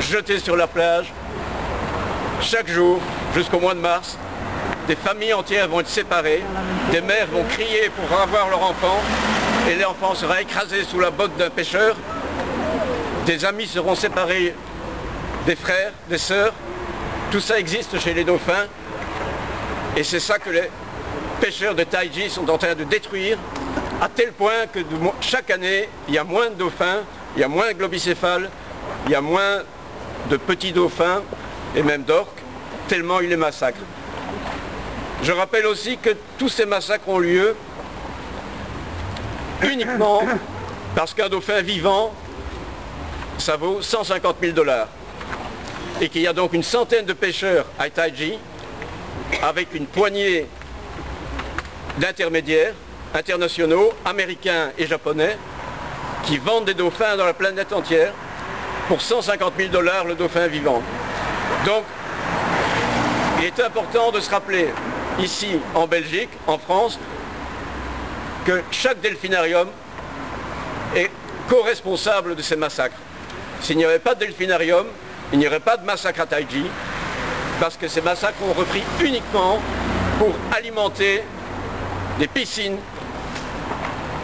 jetés sur la plage. Chaque jour, jusqu'au mois de mars, des familles entières vont être séparées, des mères vont crier pour avoir leur enfant, et l'enfant sera écrasé sous la botte d'un pêcheur. Des amis seront séparés des frères, des sœurs. Tout ça existe chez les dauphins, et c'est ça que les pêcheurs de Taiji sont en train de détruire, à tel point que chaque année, il y a moins de dauphins, il y a moins de globicéphales, il y a moins de petits dauphins, et même d'orques, tellement ils les massacrent. Je rappelle aussi que tous ces massacres ont lieu uniquement parce qu'un dauphin vivant, ça vaut 150 000 $. Et qu'il y a donc une centaine de pêcheurs à Taiji, avec une poignée d'intermédiaires internationaux, américains et japonais, qui vendent des dauphins dans la planète entière pour 150 000 $ le dauphin vivant. Donc, il est important de se rappeler, ici en Belgique, en France, que chaque delphinarium est co-responsable de ces massacres. S'il n'y avait pas de delphinarium, il n'y aurait pas de massacre à Taiji, parce que ces massacres ont repris uniquement pour alimenter des piscines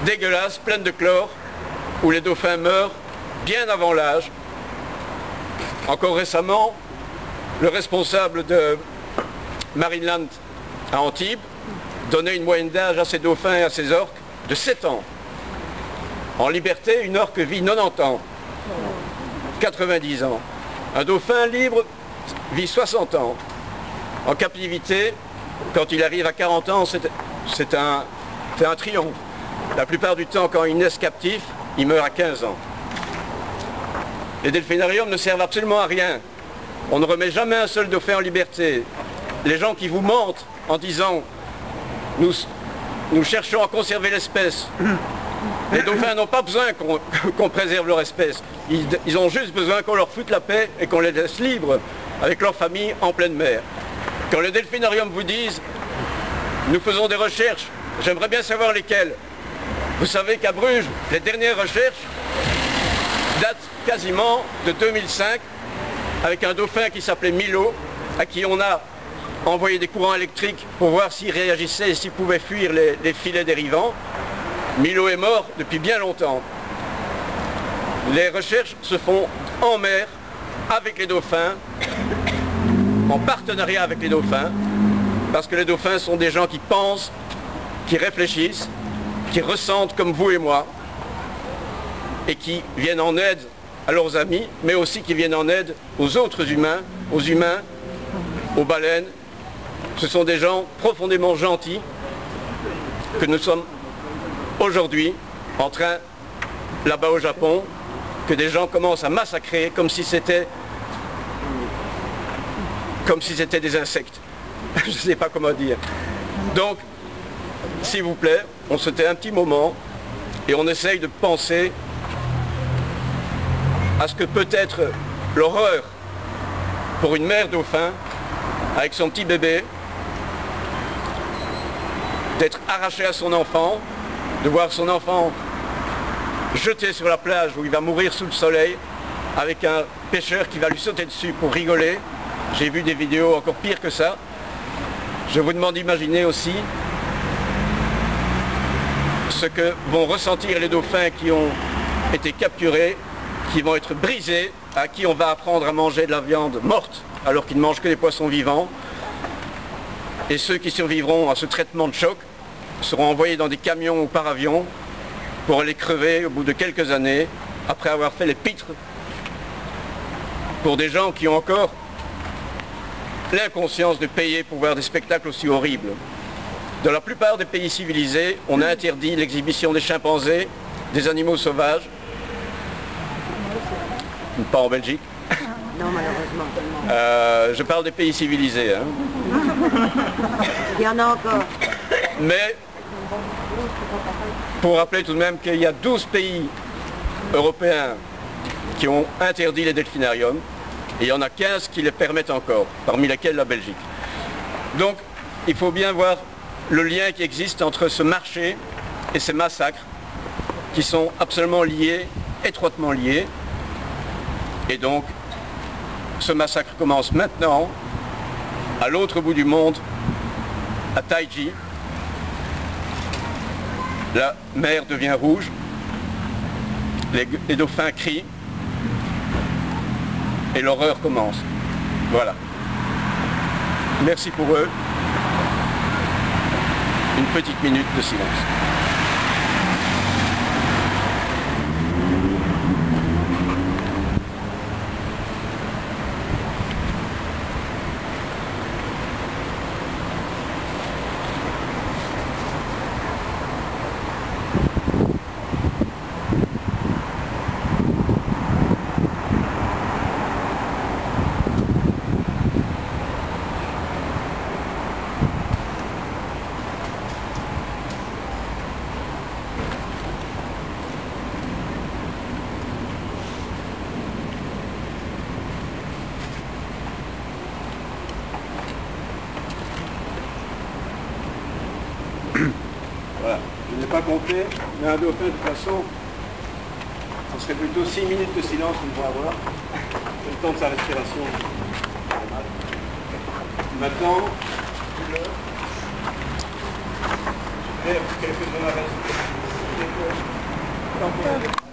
dégueulasses, pleines de chlore, où les dauphins meurent bien avant l'âge. Encore récemment, le responsable de Marineland à Antibes donnait une moyenne d'âge à ses dauphins et à ses orques de 7 ans. En liberté, une orque vit 90 ans, 90 ans. Un dauphin libre vit 60 ans. En captivité, quand il arrive à 40 ans, c'est un triomphe. La plupart du temps, quand ils naissent captifs, ils meurent à 15 ans. Les delphinariums ne servent absolument à rien. On ne remet jamais un seul dauphin en liberté. Les gens qui vous mentent en disant « nous cherchons à conserver l'espèce », les dauphins n'ont pas besoin qu'on préserve leur espèce. Ils ont juste besoin qu'on leur foute la paix et qu'on les laisse libres avec leur famille en pleine mer. Quand les delphinariums vous disent « nous faisons des recherches, j'aimerais bien savoir lesquelles », vous savez qu'à Bruges, les dernières recherches datent quasiment de 2005 avec un dauphin qui s'appelait Milo, à qui on a envoyé des courants électriques pour voir s'il réagissait et s'il pouvait fuir les filets dérivants. Milo est mort depuis bien longtemps. Les recherches se font en mer, avec les dauphins, en partenariat avec les dauphins, parce que les dauphins sont des gens qui pensent, qui réfléchissent, qui ressentent comme vous et moi, et qui viennent en aide à leurs amis, mais aussi qui viennent en aide aux autres humains, aux baleines. Ce sont des gens profondément gentils que nous sommes aujourd'hui en train, là-bas au Japon, que des gens commencent à massacrer comme si c'était des insectes. Je ne sais pas comment dire. Donc, s'il vous plaît, on se tait un petit moment et on essaye de penser à ce que peut être l'horreur pour une mère dauphin avec son petit bébé, d'être arraché à son enfant, de voir son enfant jeté sur la plage où il va mourir sous le soleil avec un pêcheur qui va lui sauter dessus pour rigoler. J'ai vu des vidéos encore pires que ça. Je vous demande d'imaginer aussi ce que vont ressentir les dauphins qui ont été capturés, qui vont être brisés, à qui on va apprendre à manger de la viande morte alors qu'ils ne mangent que des poissons vivants. Et ceux qui survivront à ce traitement de choc seront envoyés dans des camions ou par avion pour aller crever au bout de quelques années après avoir fait les pitres pour des gens qui ont encore l'inconscience de payer pour voir des spectacles aussi horribles. Dans la plupart des pays civilisés, on a interdit l'exhibition des chimpanzés, des animaux sauvages. Pas en Belgique. Non, malheureusement. Je parle des pays civilisés. Hein. Il y en a encore. Mais, pour rappeler tout de même qu'il y a 12 pays européens qui ont interdit les delphinariums, et il y en a 15 qui les permettent encore, parmi lesquels la Belgique. Donc, il faut bien voir le lien qui existe entre ce marché et ces massacres, qui sont absolument liés, étroitement liés, et donc ce massacre commence maintenant, à l'autre bout du monde, à Taiji. La mer devient rouge, les dauphins crient, et l'horreur commence. Voilà. Merci pour eux. Une petite minute de silence. Voilà, je n'ai pas compté, mais un dauphin de toute façon, ce serait plutôt 6 minutes de silence qu'on va avoir, le temps de sa respiration. Maintenant, je vais quelque chose dans la reste.